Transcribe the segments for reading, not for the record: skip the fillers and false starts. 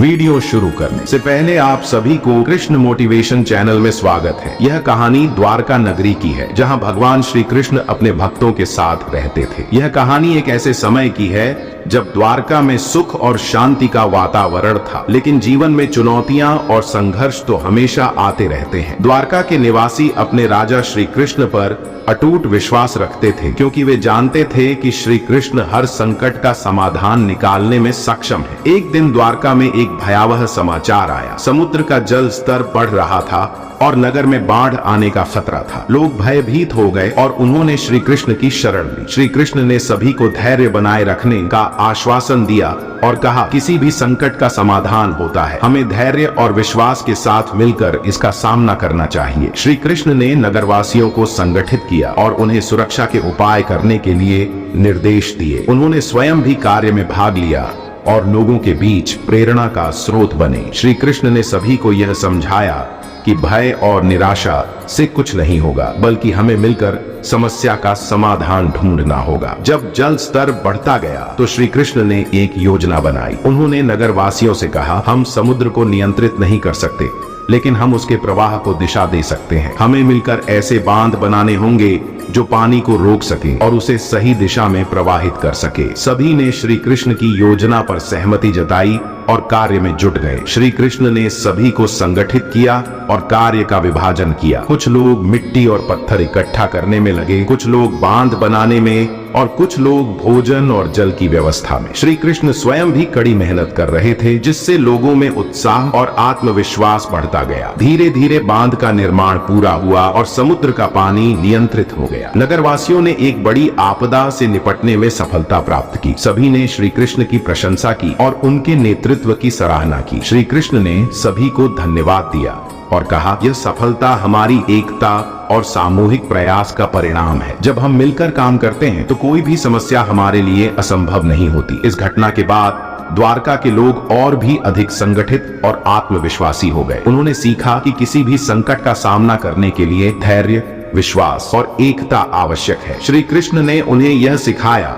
Video शुरू करने से पहले आप सभी को कृष्ण मोटिवेशन चैनल में स्वागत है। यह कहानी द्वारका नगरी की है, जहां भगवान श्री कृष्ण अपने भक्तों के साथ रहते थे। यह कहानी एक ऐसे समय की है जब द्वारका में सुख और शांति का वातावरण था, लेकिन जीवन में चुनौतियां और संघर्ष तो हमेशा आते रहते हैं। द्वारका के निवासी अपने राजा श्री कृष्ण पर अटूट विश्वास रखते थे, क्योंकि वे जानते थे कि श्री कृष्ण हर संकट का समाधान निकालने में सक्षम है। एक दिन द्वारका में एक भयावह समाचार आया। समुद्र का जल स्तर बढ़ रहा था और नगर में बाढ़ आने का खतरा था। लोग भयभीत हो गए और उन्होंने श्री कृष्ण की शरण ली। श्री कृष्ण ने सभी को धैर्य बनाए रखने का आश्वासन दिया और कहा, किसी भी संकट का समाधान होता है, हमें धैर्य और विश्वास के साथ मिलकर इसका सामना करना चाहिए। श्री कृष्ण ने नगरवासियों को संगठित किया और उन्हें सुरक्षा के उपाय करने के लिए निर्देश दिए। उन्होंने स्वयं भी कार्य में भाग लिया और लोगों के बीच प्रेरणा का स्रोत बने। श्री कृष्ण ने सभी को यह समझाया कि भय और निराशा से कुछ नहीं होगा, बल्कि हमें मिलकर समस्या का समाधान ढूंढना होगा। जब जल स्तर बढ़ता गया तो श्री कृष्ण ने एक योजना बनाई। उन्होंने नगरवासियों से कहा, हम समुद्र को नियंत्रित नहीं कर सकते, लेकिन हम उसके प्रवाह को दिशा दे सकते हैं। हमें मिलकर ऐसे बांध बनाने होंगे जो पानी को रोक सके और उसे सही दिशा में प्रवाहित कर सके। सभी ने श्री कृष्ण की योजना पर सहमति जताई और कार्य में जुट गए। श्री कृष्ण ने सभी को संगठित किया और कार्य का विभाजन किया। कुछ लोग मिट्टी और पत्थर इकट्ठा करने में लगे, कुछ लोग बांध बनाने में और कुछ लोग भोजन और जल की व्यवस्था में। श्री कृष्ण स्वयं भी कड़ी मेहनत कर रहे थे, जिससे लोगों में उत्साह और आत्मविश्वास बढ़ता गया। धीरे धीरे बांध का निर्माण पूरा हुआ और समुद्र का पानी नियंत्रित हो गया। नगरवासियों ने एक बड़ी आपदा से निपटने में सफलता प्राप्त की। सभी ने श्री कृष्ण की प्रशंसा की और उनके नेतृत्व की सराहना की। श्री कृष्ण ने सभी को धन्यवाद दिया और कहा, यह सफलता हमारी एकता और सामूहिक प्रयास का परिणाम है। जब हम मिलकर काम करते हैं तो कोई भी समस्या हमारे लिए असंभव नहीं होती। इस घटना के बाद द्वारका के लोग और भी अधिक संगठित और आत्मविश्वासी हो गए। उन्होंने सीखा कि किसी भी संकट का सामना करने के लिए धैर्य, विश्वास और एकता आवश्यक है। श्री कृष्ण ने उन्हें यह सिखाया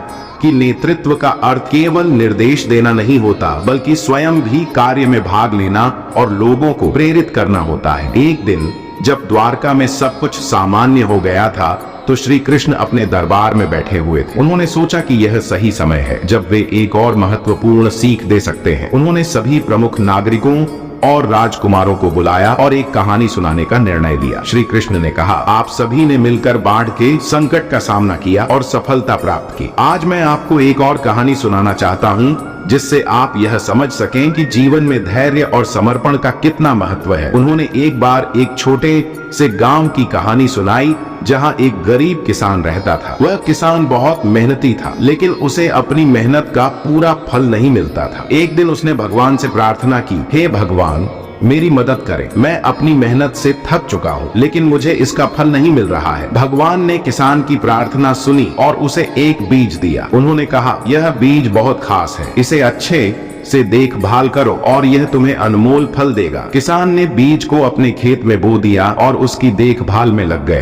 कि नेतृत्व का अर्थ केवल निर्देश देना नहीं होता, बल्कि स्वयं भी कार्य में भाग लेना और लोगों को प्रेरित करना होता है। एक दिन जब द्वारका में सब कुछ सामान्य हो गया था तो श्री कृष्ण अपने दरबार में बैठे हुए थे। उन्होंने सोचा कि यह सही समय है जब वे एक और महत्वपूर्ण सीख दे सकते हैं। उन्होंने सभी प्रमुख नागरिकों और राजकुमारों को बुलाया और एक कहानी सुनाने का निर्णय लिया। श्री कृष्ण ने कहा, आप सभी ने मिलकर बाढ़ के संकट का सामना किया और सफलता प्राप्त की। आज मैं आपको एक और कहानी सुनाना चाहता हूँ, जिससे आप यह समझ सकें कि जीवन में धैर्य और समर्पण का कितना महत्व है। उन्होंने एक बार एक छोटे से गांव की कहानी सुनाई, जहां एक गरीब किसान रहता था। वह किसान बहुत मेहनती था, लेकिन उसे अपनी मेहनत का पूरा फल नहीं मिलता था। एक दिन उसने भगवान से प्रार्थना की, हे भगवान, मेरी मदद करें। मैं अपनी मेहनत से थक चुका हूँ, लेकिन मुझे इसका फल नहीं मिल रहा है। भगवान ने किसान की प्रार्थना सुनी और उसे एक बीज दिया। उन्होंने कहा, यह बीज बहुत खास है, इसे अच्छे से देखभाल करो और यह तुम्हें अनमोल फल देगा। किसान ने बीज को अपने खेत में बो दिया और उसकी देखभाल में लग गया।